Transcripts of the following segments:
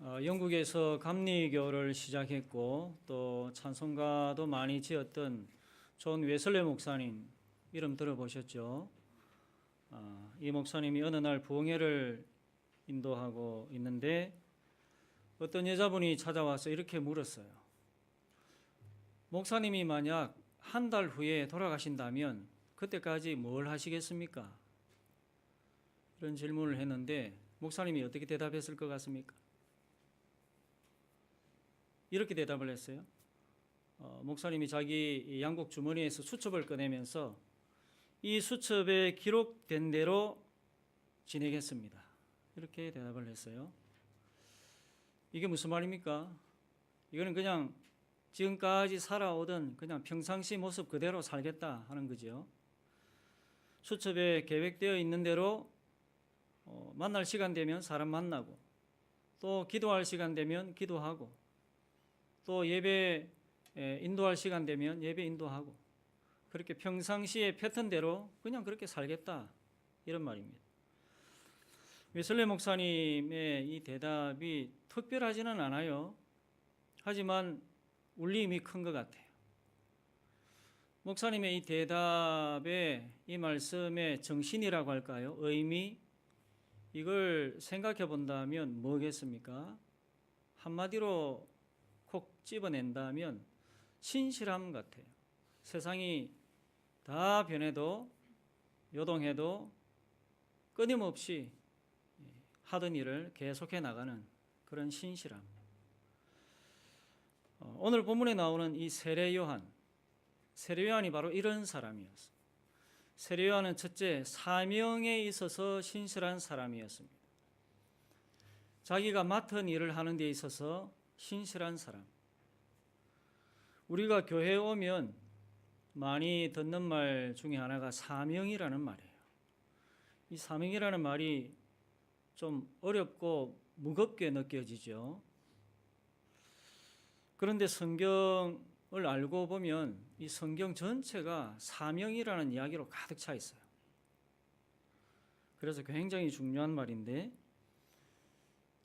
영국에서 감리교를 시작했고 또 찬송가도 많이 지었던 존 웨슬레 목사님 이름 들어보셨죠? 이 목사님이 어느 날 부흥회를 인도하고 있는데 어떤 여자분이 찾아와서 이렇게 물었어요. 목사님이 만약 한 달 후에 돌아가신다면 그때까지 뭘 하시겠습니까? 이런 질문을 했는데 목사님이 어떻게 대답했을 것 같습니까? 이렇게 대답을 했어요. 목사님이 자기 양복 주머니에서 수첩을 꺼내면서 이 수첩에 기록된 대로 지내겠습니다. 이렇게 대답을 했어요. 이게 무슨 말입니까? 이거는 그냥 지금까지 살아오던 그냥 평상시 모습 그대로 살겠다 하는 거죠. 수첩에 계획되어 있는 대로 만날 시간 되면 사람 만나고 또 기도할 시간 되면 기도하고 또 예배 인도할 시간 되면 예배 인도하고 그렇게 평상시의 패턴대로 그냥 그렇게 살겠다 이런 말입니다. 웨슬레 목사님의 이 대답이 특별하지는 않아요. 하지만 울림이 큰 것 같아요. 목사님의 이 대답의 이 말씀의 정신이라고 할까요? 의미 이걸 생각해 본다면 뭐겠습니까? 한마디로 콕 집어낸다면 신실함 같아요. 세상이 다 변해도 요동해도 끊임없이 하던 일을 계속해 나가는 그런 신실함. 오늘 본문에 나오는 이 세례 요한이 바로 이런 사람이었어요. 세례 요한은 첫째 사명에 있어서 신실한 사람이었습니다. 자기가 맡은 일을 하는 데 있어서 신실한 사람. 우리가 교회에 오면 많이 듣는 말 중에 하나가 사명이라는 말이에요. 이 사명이라는 말이 좀 어렵고 무겁게 느껴지죠. 그런데 성경을 알고 보면 이 성경 전체가 사명이라는 이야기로 가득 차 있어요. 그래서 굉장히 중요한 말인데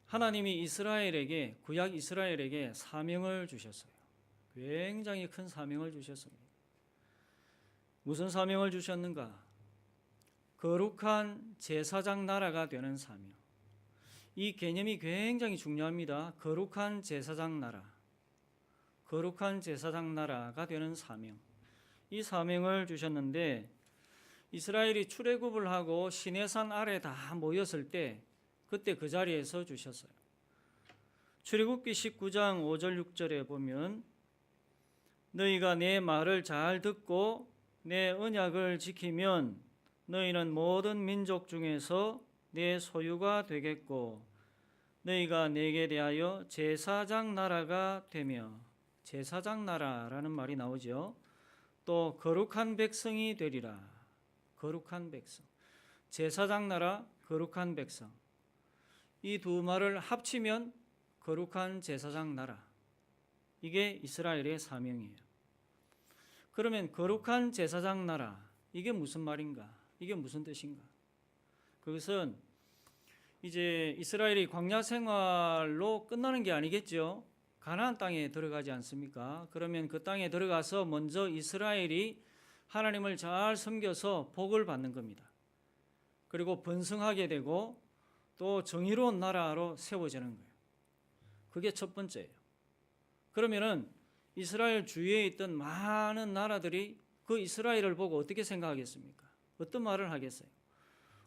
하나님이 이스라엘에게 구약 이스라엘에게 사명을 주셨어요. 굉장히 큰 사명을 주셨습니다. 무슨 사명을 주셨는가? 거룩한 제사장 나라가 되는 사명. 이 개념이 굉장히 중요합니다. 거룩한 제사장 나라. 거룩한 제사장 나라가 되는 사명. 이 사명을 주셨는데 이스라엘이 출애굽을 하고 시내산 아래 다 모였을 때 그때 그 자리에서 주셨어요. 출애굽기 19장 5절 6절에 보면 너희가 내 말을 잘 듣고 내 언약을 지키면 너희는 모든 민족 중에서 내 소유가 되겠고 너희가 내게 대하여 제사장 나라가 되며 제사장 나라라는 말이 나오죠. 또 거룩한 백성이 되리라. 거룩한 백성. 제사장 나라, 거룩한 백성. 이 두 말을 합치면 거룩한 제사장 나라. 이게 이스라엘의 사명이에요. 그러면 거룩한 제사장 나라, 이게 무슨 말인가? 이게 무슨 뜻인가? 그것은 이제 이스라엘이 광야 생활로 끝나는 게 아니겠죠. 가나안 땅에 들어가지 않습니까? 그러면 그 땅에 들어가서 먼저 이스라엘이 하나님을 잘 섬겨서 복을 받는 겁니다. 그리고 번성하게 되고 또 정의로운 나라로 세워지는 거예요. 그게 첫 번째예요. 그러면은 이스라엘 주위에 있던 많은 나라들이 그 이스라엘을 보고 어떻게 생각하겠습니까? 어떤 말을 하겠어요?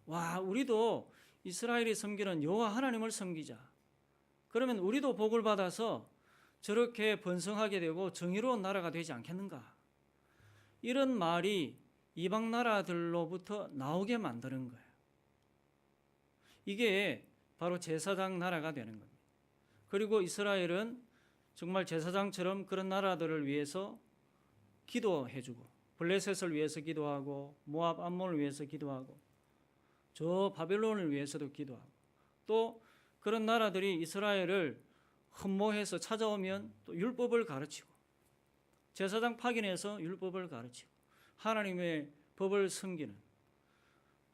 와, 우리도 이스라엘이 섬기는 여호와 하나님을 섬기자. 그러면 우리도 복을 받아서 저렇게 번성하게 되고 정의로운 나라가 되지 않겠는가? 이런 말이 이방 나라들로부터 나오게 만드는 거예요. 이게 바로 제사장 나라가 되는 겁니다. 그리고 이스라엘은 정말 제사장처럼 그런 나라들을 위해서 기도해주고 블레셋을 위해서 기도하고 모압 암몬을 위해서 기도하고 저 바벨론을 위해서도 기도하고 또 그런 나라들이 이스라엘을 흠모해서 찾아오면 또 율법을 가르치고 제사장 파견해서 율법을 가르치고 하나님의 법을 섬기는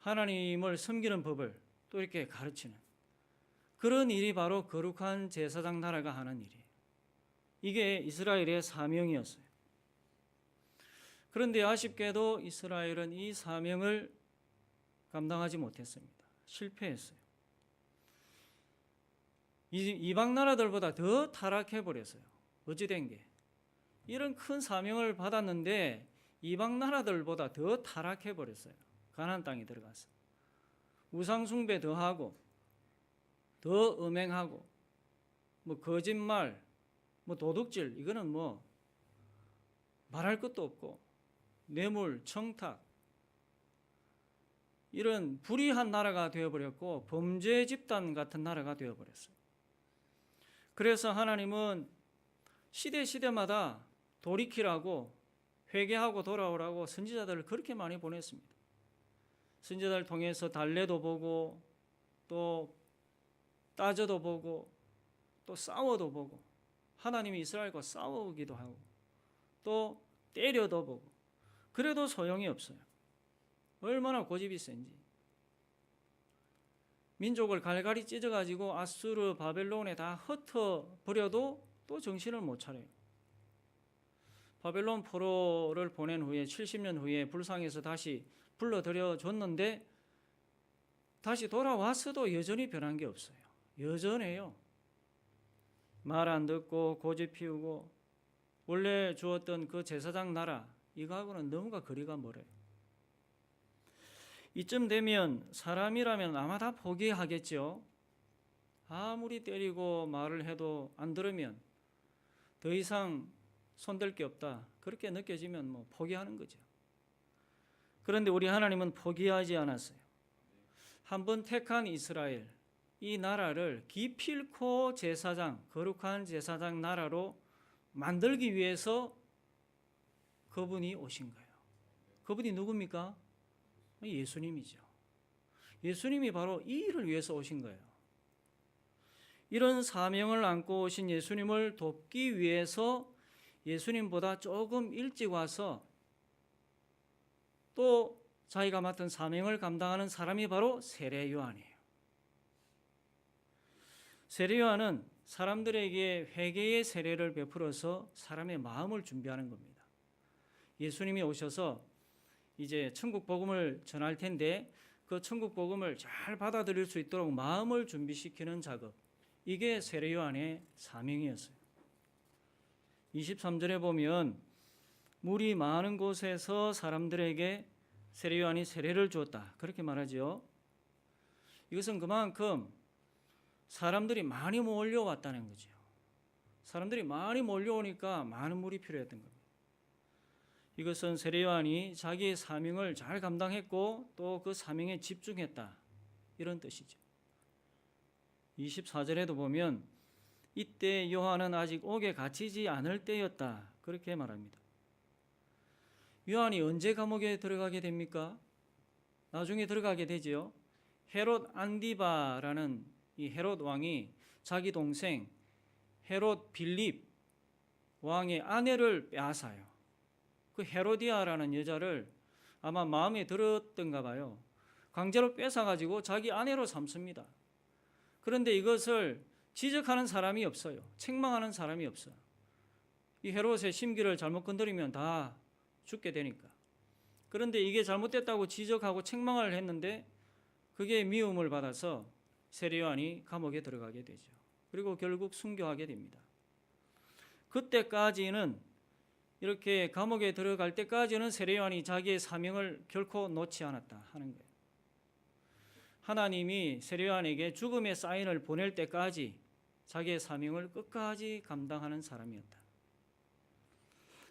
하나님을 섬기는 법을 또 이렇게 가르치는 그런 일이 바로 거룩한 제사장 나라가 하는 일이에요. 이게 이스라엘의 사명이었어요. 그런데 아쉽게도 이스라엘은 이 사명을 감당하지 못했습니다. 실패했어요. 이방 나라들보다 더 타락해 버렸어요. 어찌된 게 이런 큰 사명을 받았는데 이방 나라들보다 더 타락해 버렸어요. 가나안 땅에 들어가서 우상 숭배 더 하고 더 음행하고 뭐 거짓말, 뭐 도둑질, 이거는 뭐 말할 것도 없고 뇌물, 청탁, 이런 불의한 나라가 되어버렸고 범죄 집단 같은 나라가 되어버렸어요. 그래서 하나님은 시대마다 돌이키라고, 회개하고 돌아오라고 선지자들을 그렇게 많이 보냈습니다. 선지자를 통해서 달래도 보고 또 따져도 보고 또 싸워도 보고, 하나님이 이스라엘과 싸우기도 하고 또 때려도 보고, 그래도 소용이 없어요. 얼마나 고집이 센지. 민족을 갈갈이 찢어가지고 아수르, 바벨론에 다 흩어버려도 또 정신을 못 차려요. 바벨론 포로를 보낸 후에 70년 후에 불상에서 다시 불러들여줬는데 다시 돌아왔어도 여전히 변한 게 없어요. 여전해요. 말 안 듣고 고집 피우고 원래 주었던 그 제사장 나라, 이거하고는 너무가 거리가 멀어요. 이쯤 되면 사람이라면 아마 다 포기하겠죠. 아무리 때리고 말을 해도 안 들으면 더 이상 손댈 게 없다, 그렇게 느껴지면 뭐 포기하는 거죠. 그런데 우리 하나님은 포기하지 않았어요. 한번 택한 이스라엘, 이 나라를 기필코 제사장, 거룩한 제사장 나라로 만들기 위해서 그분이 오신 거예요. 그분이 누굽니까? 예수님이죠. 예수님이 바로 이 일을 위해서 오신 거예요. 이런 사명을 안고 오신 예수님을 돕기 위해서 예수님보다 조금 일찍 와서 또 자기가 맡은 사명을 감당하는 사람이 바로 세례 요한이에요. 세례 요한은 사람들에게 회개의 세례를 베풀어서 사람의 마음을 준비하는 겁니다. 예수님이 오셔서 이제 천국 복음을 전할 텐데 그 천국 복음을 잘 받아들일 수 있도록 마음을 준비시키는 작업, 이게 세례 요한의 사명이었어요. 23절에 보면 물이 많은 곳에서 사람들에게 세례 요한이 세례를 주었다, 그렇게 말하죠. 이것은 그만큼 사람들이 많이 몰려왔다는 거죠. 사람들이 많이 몰려오니까 많은 물이 필요했던 겁니다. 이것은 세례 요한이 자기의 사명을 잘 감당했고 또 그 사명에 집중했다, 이런 뜻이죠. 24절에도 보면 이때 요한은 아직 옥에 갇히지 않을 때였다, 그렇게 말합니다. 요한이 언제 감옥에 들어가게 됩니까? 나중에 들어가게 되지요. 헤롯 안디바라는 이 헤롯 왕이 자기 동생 헤롯 빌립 왕의 아내를 빼앗아요. 그 헤로디아라는 여자를 아마 마음에 들었던가 봐요. 강제로 뺏어가지고 자기 아내로 삼습니다. 그런데 이것을 지적하는 사람이 없어요. 책망하는 사람이 없어요. 이 헤롯의 심기를 잘못 건드리면 다 죽게 되니까. 그런데 이게 잘못됐다고 지적하고 책망을 했는데 그게 미움을 받아서 세례 요한이 감옥에 들어가게 되죠. 그리고 결국 순교하게 됩니다. 그때까지는, 이렇게 감옥에 들어갈 때까지는 세례 요한이 자기의 사명을 결코 놓지 않았다 하는 거예요. 하나님이 세례 요한에게 죽음의 사인을 보낼 때까지 자기의 사명을 끝까지 감당하는 사람이었다.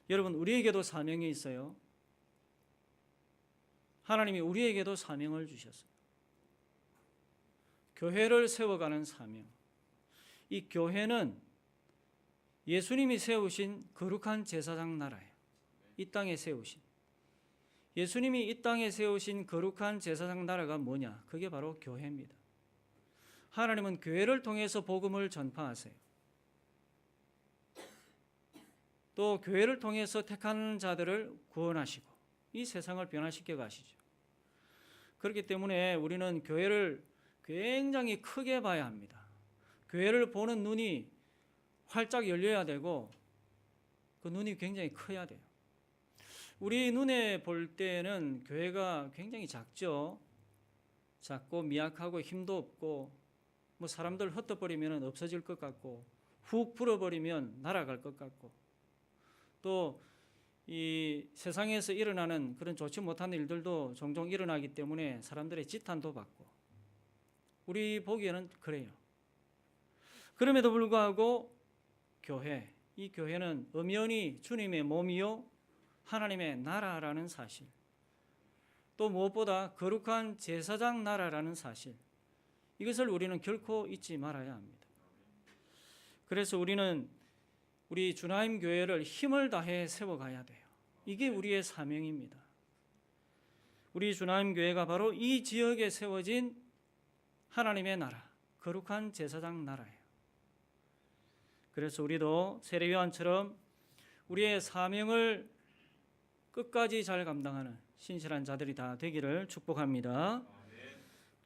여러분, 우리에게도 사명이 있어요. 하나님이 우리에게도 사명을 주셨어요. 교회를 세워가는 사명. 이 교회는 예수님이 세우신 거룩한 제사장 나라예요. 이 땅에 세우신. 예수님이 이 땅에 세우신 거룩한 제사장 나라가 뭐냐? 그게 바로 교회입니다. 하나님은 교회를 통해서 복음을 전파하세요. 또 교회를 통해서 택한 자들을 구원하시고 이 세상을 변화시켜 가시죠. 그렇기 때문에 우리는 교회를 굉장히 크게 봐야 합니다. 교회를 보는 눈이 활짝 열려야 되고 그 눈이 굉장히 커야 돼요. 우리 눈에 볼 때는 교회가 굉장히 작죠. 작고 미약하고 힘도 없고 뭐 사람들 흩어버리면 없어질 것 같고 훅 불어버리면 날아갈 것 같고 또 이 세상에서 일어나는 그런 좋지 못한 일들도 종종 일어나기 때문에 사람들의 지탄도 받고 우리 보기에는 그래요. 그럼에도 불구하고 교회, 이 교회는 엄연히 주님의 몸이요 하나님의 나라라는 사실, 또 무엇보다 거룩한 제사장 나라라는 사실, 이것을 우리는 결코 잊지 말아야 합니다. 그래서 우리는 우리 주나임 교회를 힘을 다해 세워가야 돼요. 이게 우리의 사명입니다. 우리 주나임 교회가 바로 이 지역에 세워진 하나님의 나라, 거룩한 제사장 나라예요. 그래서 우리도 세례요한처럼 우리의 사명을 끝까지 잘 감당하는 신실한 자들이 다 되기를 축복합니다.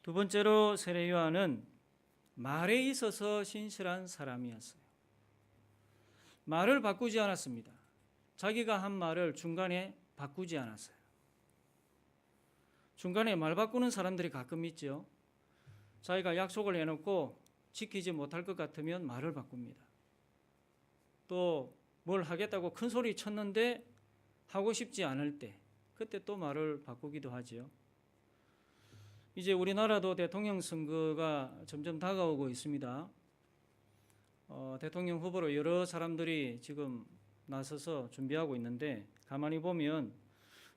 두 번째로 세례요한은 말에 있어서 신실한 사람이었어요. 말을 바꾸지 않았습니다. 자기가 한 말을 중간에 바꾸지 않았어요. 중간에 말 바꾸는 사람들이 가끔 있죠. 자기가 약속을 해놓고 지키지 못할 것 같으면 말을 바꿉니다. 또 뭘 하겠다고 큰 소리 쳤는데 하고 싶지 않을 때 그때 또 말을 바꾸기도 하죠. 이제 우리나라도 대통령 선거가 점점 다가오고 있습니다. 대통령 후보로 여러 사람들이 지금 나서서 준비하고 있는데 가만히 보면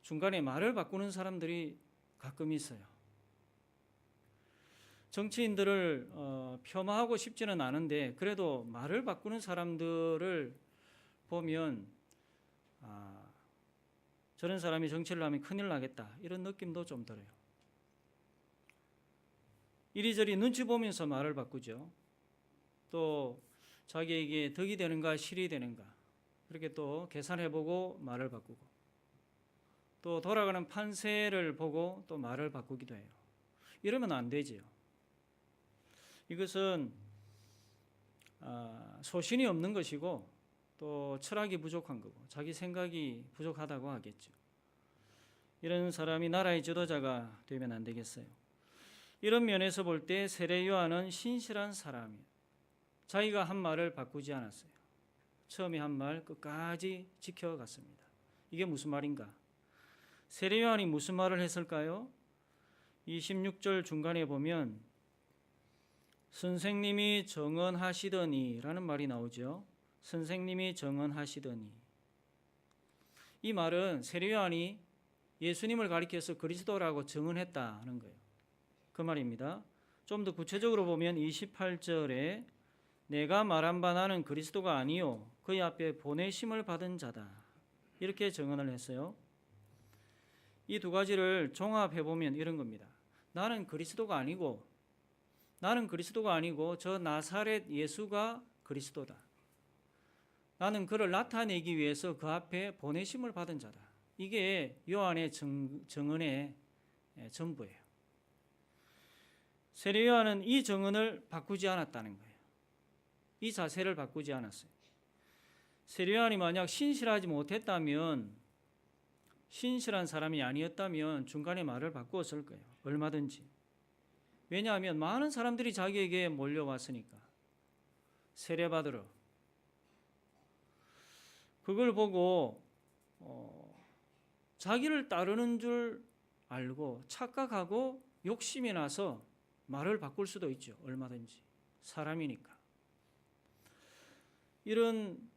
중간에 말을 바꾸는 사람들이 가끔 있어요. 정치인들을 폄하하고 싶지는 않은데 그래도 말을 바꾸는 사람들을 보면 저런 사람이 정치를 하면 큰일 나겠다 이런 느낌도 좀 들어요. 이리저리 눈치 보면서 말을 바꾸죠. 또 자기에게 덕이 되는가 실이 되는가 그렇게 또 계산해보고 말을 바꾸고 또 돌아가는 판세를 보고 또 말을 바꾸기도 해요. 이러면 안 되지요. 이것은 소신이 없는 것이고 또 철학이 부족한 거고 자기 생각이 부족하다고 하겠죠. 이런 사람이 나라의 지도자가 되면 안 되겠어요. 이런 면에서 볼 때 세례 요한은 신실한 사람이에요. 자기가 한 말을 바꾸지 않았어요. 처음에 한 말 끝까지 지켜갔습니다. 이게 무슨 말인가? 세례 요한이 무슨 말을 했을까요? 26절 중간에 보면 선생님이 정언하시더니 라는 말이 나오죠. 선생님이 정언하시더니. 이 말은 세례 요한이 예수님을 가리켜서 그리스도라고 정언했다는 거예요. 그 말입니다. 좀 더 구체적으로 보면 28절에 내가 말한 바 나는 그리스도가 아니요 그의 앞에 보내심을 받은 자다 이렇게 정언을 했어요. 이 두 가지를 종합해 보면 이런 겁니다. 나는 그리스도가 아니고 저 나사렛 예수가 그리스도다. 나는 그를 나타내기 위해서 그 앞에 보내심을 받은 자다. 이게 요한의 정언의 전부예요. 세례 요한은 이 정언을 바꾸지 않았다는 거예요. 이 자세를 바꾸지 않았어요. 세례 요한이 만약 신실하지 못했다면 신실한 사람이 아니었다면 중간에 말을 바꾸었을 거예요. 얼마든지. 왜냐하면 많은 사람들이 자기에게 몰려왔으니까. 세례받으러. 그걸 보고 자기를 따르는 줄 알고 착각하고 욕심이 나서 말을 바꿀 수도 있죠. 얼마든지. 사람이니까. 이런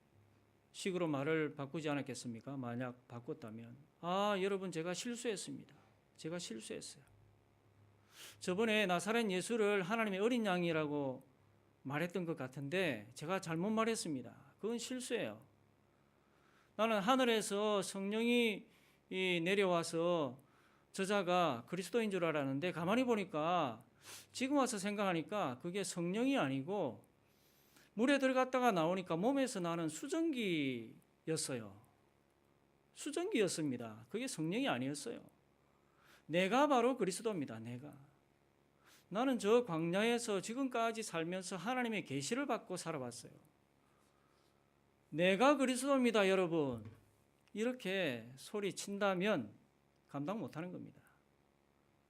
식으로 말을 바꾸지 않았겠습니까? 만약 바꿨다면. 여러분 제가 실수했습니다. 제가 실수했어요. 저번에 나사렛 예수를 하나님의 어린 양이라고 말했던 것 같은데 제가 잘못 말했습니다. 그건 실수예요. 나는 하늘에서 성령이 내려와서 저자가 그리스도인 줄 알았는데 가만히 보니까 지금 와서 생각하니까 그게 성령이 아니고 물에 들어갔다가 나오니까 몸에서 나는 수증기였어요. 수증기였습니다. 그게 성령이 아니었어요. 내가 바로 그리스도입니다. 나는 저 광야에서 지금까지 살면서 하나님의 계시를 받고 살아왔어요. 내가 그리스도입니다, 여러분. 이렇게 소리친다면 감당 못하는 겁니다.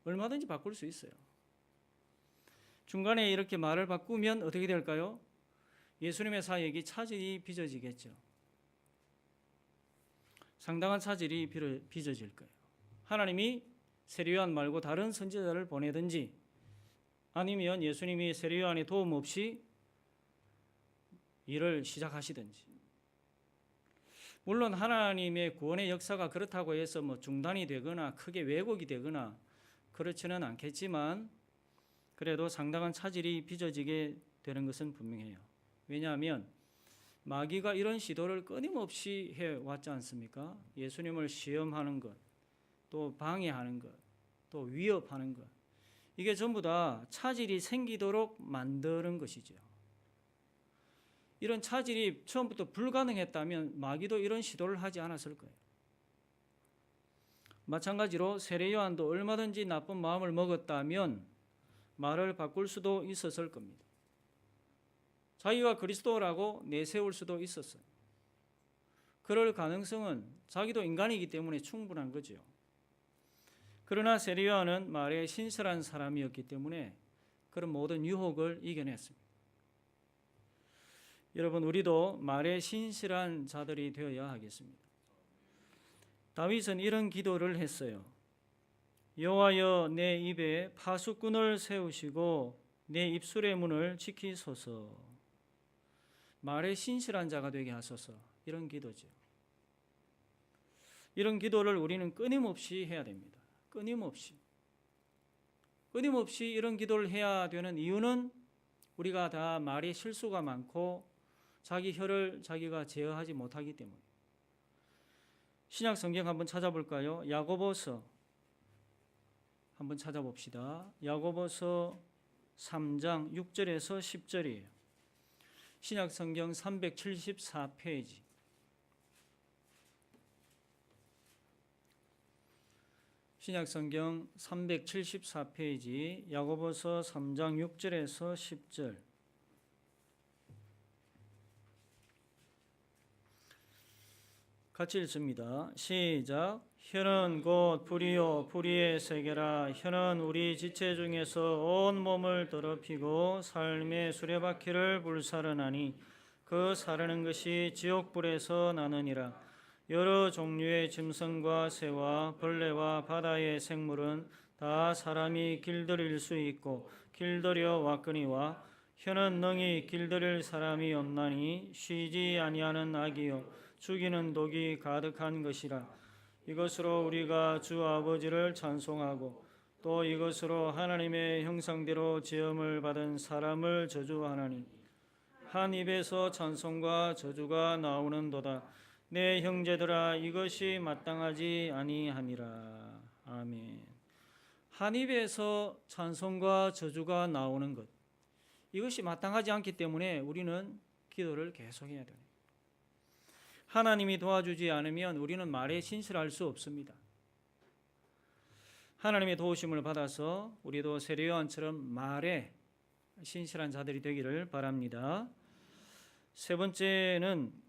얼마든지 바꿀 수 있어요. 중간에 이렇게 말을 바꾸면 어떻게 될까요? 예수님의 사역이 차질이 빚어지겠죠. 상당한 차질이 빚어질 거예요. 하나님이 세례요한 말고 다른 선지자를 보내든지 아니면 예수님이 세례요한의 도움 없이 일을 시작하시든지. 물론 하나님의 구원의 역사가 그렇다고 해서 중단이 되거나 크게 왜곡이 되거나 그렇지는 않겠지만 그래도 상당한 차질이 빚어지게 되는 것은 분명해요. 왜냐하면 마귀가 이런 시도를 끊임없이 해왔지 않습니까? 예수님을 시험하는 것, 또 방해하는 것, 또 위협하는 것. 이게 전부 다 차질이 생기도록 만드는 것이죠. 이런 차질이 처음부터 불가능했다면 마귀도 이런 시도를 하지 않았을 거예요. 마찬가지로 세례요한도 얼마든지 나쁜 마음을 먹었다면 말을 바꿀 수도 있었을 겁니다. 자기가 그리스도라고 내세울 수도 있었어요. 그럴 가능성은 자기도 인간이기 때문에 충분한 거죠. 그러나 세례요한은 말에 신실한 사람이었기 때문에 그런 모든 유혹을 이겨냈습니다. 여러분, 우리도 말에 신실한 자들이 되어야 하겠습니다. 다윗은 이런 기도를 했어요. 여호와여, 내 입에 파수꾼을 세우시고 내 입술의 문을 지키소서. 말에 신실한 자가 되게 하소서. 이런 기도죠. 이런 기도를 우리는 끊임없이 해야 됩니다. 끊임없이 이런 기도를 해야 되는 이유는 우리가 다 말에 실수가 많고 자기 혀를 자기가 제어하지 못하기 때문에. 신약 성경 한번 찾아볼까요? 야고보서 한번 찾아봅시다. 야고보서 3장 6절에서 10절이에요. 신약 성경 374페이지. 신약 성경 374페이지 야고보서 3장 6절에서 10절. 같이 읽습니다. 시작. 혀는 곧 불이요 불의의 세계라. 혀는 우리 지체 중에서 온 몸을 더럽히고 삶의 수레바퀴를 불사르나니 그 사르는 것이 지옥불에서 나느니라. 여러 종류의 짐승과 새와 벌레와 바다의 생물은 다 사람이 길들일 수 있고 길들여 왔거니와 혀는 능히 길들일 사람이 없나니 쉬지 아니하는 악이요 죽이는 독이 가득한 것이라. 이것으로 우리가 주 아버지를 찬송하고 또 이것으로 하나님의 형상대로 지음을 받은 사람을 저주하나니 한 입에서 찬송과 저주가 나오는도다. 내 형제들아, 이것이 마땅하지 아니함이라. 아멘. 한 입에서 찬송과 저주가 나오는 것, 이것이 마땅하지 않기 때문에 우리는 기도를 계속해야 됩니다. 하나님이 도와주지 않으면 우리는 말에 신실할 수 없습니다. 하나님의 도우심을 받아서 우리도 세례요한처럼 말에 신실한 자들이 되기를 바랍니다. 세 번째는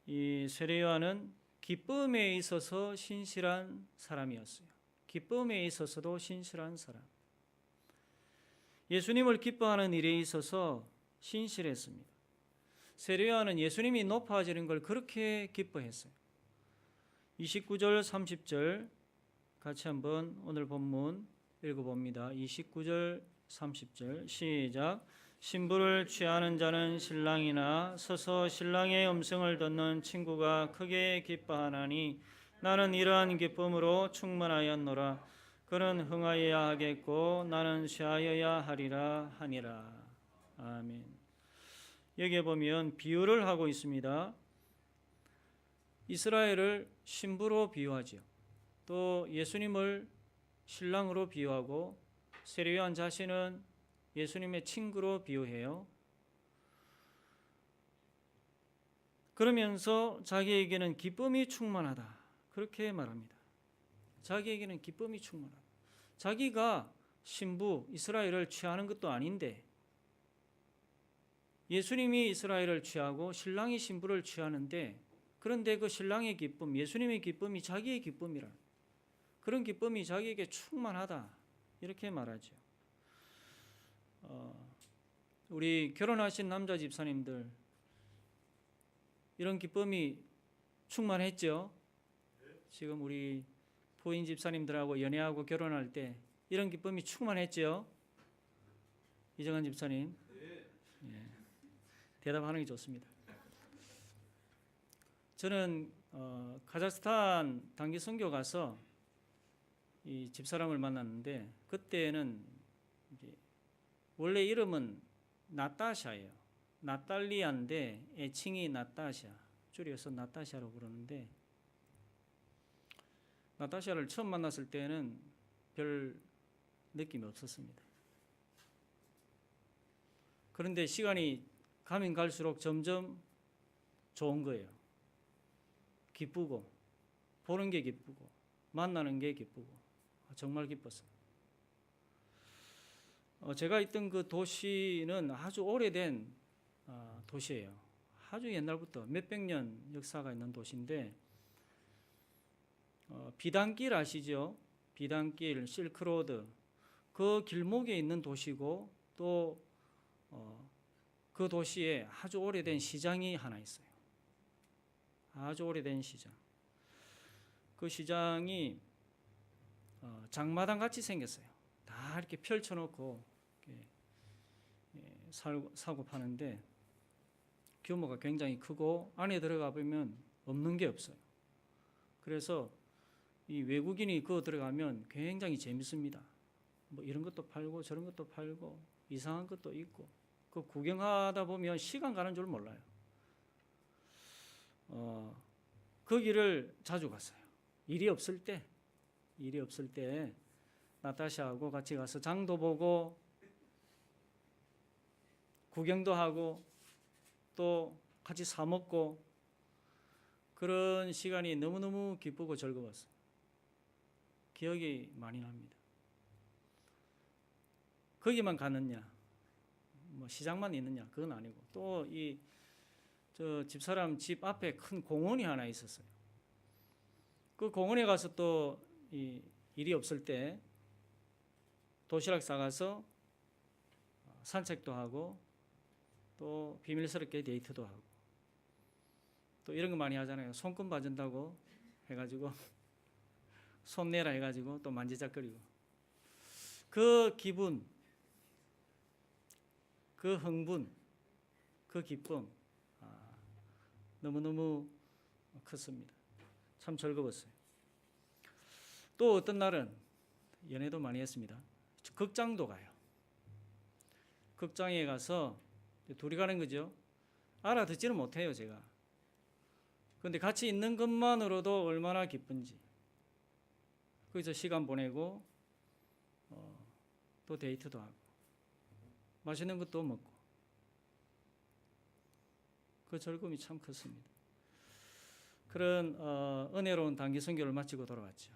이 세례요한은 기쁨에 있어서 신실한 사람이었어요. 기쁨에 있어서도 신실한 사람. 예수님을 기뻐하는 일에 있어서 신실했습니다. 세례요한은 예수님이 높아지는 걸 그렇게 기뻐했어요. 29절 30절 같이 한번 오늘 본문 읽어봅니다. 29절 30절 시작. 신부를 취하는 자는 신랑이나 서서 신랑의 음성을 듣는 친구가 크게 기뻐하나니 나는 이러한 기쁨으로 충만하였노라. 그는 흥하여야 하겠고 나는 쉬하여야 하리라 하니라. 아멘. 여기에 보면 비유를 하고 있습니다. 이스라엘을 신부로 비유하지요. 또 예수님을 신랑으로 비유하고 세례요한 자신은 예수님의 친구로 비유해요. 그러면서 자기에게는 기쁨이 충만하다. 그렇게 말합니다. 자기에게는 기쁨이 충만하다. 자기가 신부 이스라엘을 취하는 것도 아닌데 예수님이 이스라엘을 취하고 신랑이 신부를 취하는데 그런데 그 신랑의 기쁨, 예수님의 기쁨이 자기의 기쁨이라 그런 기쁨이 자기에게 충만하다 이렇게 말하죠. 우리 결혼하신 남자 집사님들 이런 기쁨이 충만했죠. 지금 우리 부인 집사님들하고 연애하고 결혼할 때 이런 기쁨이 충만했죠. 이정환 집사님. 예, 대답하는 게 좋습니다. 저는 카자흐스탄 단기 선교 가서 이 집사람을 만났는데 그때는 이제 원래 이름은 나타샤예요. 나탈리아인데 애칭이 나타샤, 줄여서 나타샤라고 그러는데 나타샤를 처음 만났을 때는 별 느낌이 없었습니다. 그런데 시간이 가면 갈수록 점점 좋은 거예요. 기쁘고 보는 게 기쁘고 만나는 게 기쁘고 정말 기뻤어요. 제가 있던 그 도시는 아주 오래된 도시예요. 아주 옛날부터 몇백 년 역사가 있는 도시인데 비단길 아시죠? 비단길, 실크로드 그 길목에 있는 도시고 또 그 도시에 아주 오래된 시장이 하나 있어요. 아주 오래된 시장. 그 시장이 장마당 같이 생겼어요. 다 이렇게 펼쳐놓고 이렇게 사고 파는데 규모가 굉장히 크고 안에 들어가 보면 없는 게 없어요. 그래서 이 외국인이 그거 들어가면 굉장히 재밌습니다. 뭐 이런 것도 팔고 저런 것도 팔고 이상한 것도 있고 그 구경하다 보면 시간 가는 줄 몰라요. 거기를 자주 갔어요. 일이 없을 때 나타샤하고 같이 가서 장도 보고 구경도 하고 또 같이 사 먹고 그런 시간이 너무너무 기쁘고 즐거웠어요. 기억이 많이 납니다. 거기만 갔느냐, 뭐 시장만 있느냐 그건 아니고 또 저 집사람 집 앞에 큰 공원이 하나 있었어요. 그 공원에 가서 또 일이 없을 때 도시락 싸가서 산책도 하고 또 비밀스럽게 데이트도 하고 또 이런 거 많이 하잖아요. 손금 봐준다고 해가지고 손 내라 해가지고 또 만지작거리고 그 기분, 그 흥분, 그 기쁨 너무너무 컸습니다. 참 즐거웠어요. 또 어떤 날은 연애도 많이 했습니다. 극장도 가요. 극장에 가서 둘이 가는 거죠. 알아듣지는 못해요, 제가. 그런데 같이 있는 것만으로도 얼마나 기쁜지. 거기서 시간 보내고 또 데이트도 하고 맛있는 것도 먹고 그 즐거움이 참 컸습니다. 그런 은혜로운 단기 선교를 마치고 돌아왔죠.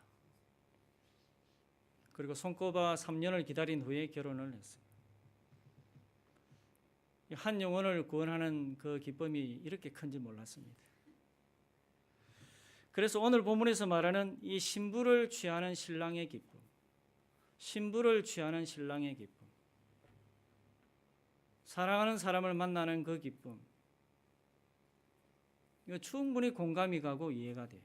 그리고 손꼽아 3년을 기다린 후에 결혼을 했어요. 한 영혼을 구원하는 그 기쁨이 이렇게 큰지 몰랐습니다. 그래서 오늘 본문에서 말하는 이 신부를 취하는 신랑의 기쁨, 신부를 취하는 신랑의 기쁨, 사랑하는 사람을 만나는 그 기쁨, 이거 충분히 공감이 가고 이해가 돼요.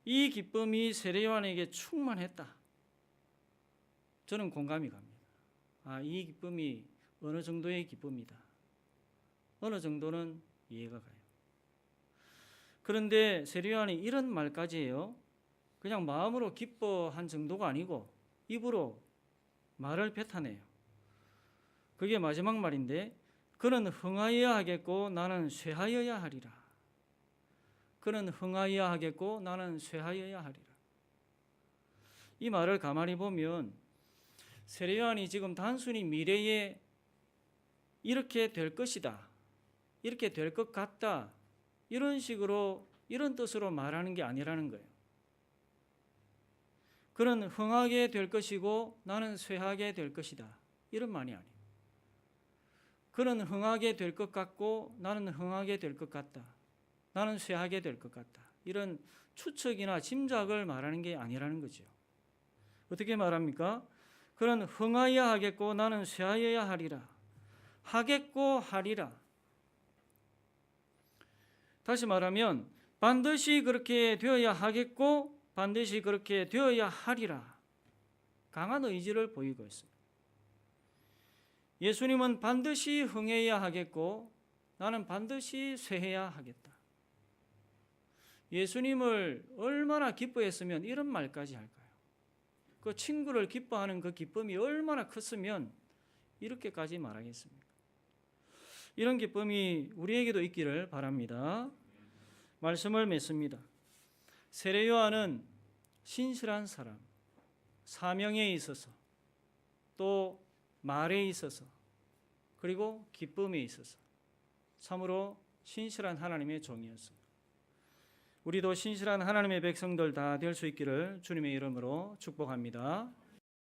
이 기쁨이 세례요한에게 충만했다. 저는 공감이 갑니다. 이 기쁨이 어느 정도의 기쁨이다. 어느 정도는 이해가 가요. 그런데 세례요한이 이런 말까지 해요. 그냥 마음으로 기뻐한 정도가 아니고 입으로 말을 뱉어내요. 그게 마지막 말인데 그는 흥하여야 하겠고 나는 쇠하여야 하리라. 그는 흥하여야 하겠고 나는 쇠하여야 하리라. 이 말을 가만히 보면 세례요한이 지금 단순히 미래에 이렇게 될 것이다, 이렇게 될 것 같다, 이런 식으로 이런 뜻으로 말하는 게 아니라는 거예요. 그는 흥하게 될 것이고 나는 쇠하게 될 것이다. 이런 말이 아니에요. 그는 흥하게 될 것 같고 나는 흥하게 될 것 같다. 나는 쇠하게 될 것 같다. 이런 추측이나 짐작을 말하는 게 아니라는 거죠. 어떻게 말합니까? 그는 흥하여야 하겠고 나는 쇠하여야 하리라. 하겠고 하리라. 다시 말하면 반드시 그렇게 되어야 하겠고 반드시 그렇게 되어야 하리라. 강한 의지를 보이고 있습니다. 예수님은 반드시 흥해야 하겠고 나는 반드시 쇠해야 하겠다. 예수님을 얼마나 기뻐했으면 이런 말까지 할까요? 그 친구를 기뻐하는 그 기쁨이 얼마나 컸으면 이렇게까지 말하겠습니까? 이런 기쁨이 우리에게도 있기를 바랍니다. 말씀을 맺습니다. 세례 요한은 신실한 사람, 사명에 있어서 또 말에 있어서 그리고 기쁨에 있어서 참으로 신실한 하나님의 종이었습니다. 우리도 신실한 하나님의 백성들 다 될 수 있기를 주님의 이름으로 축복합니다.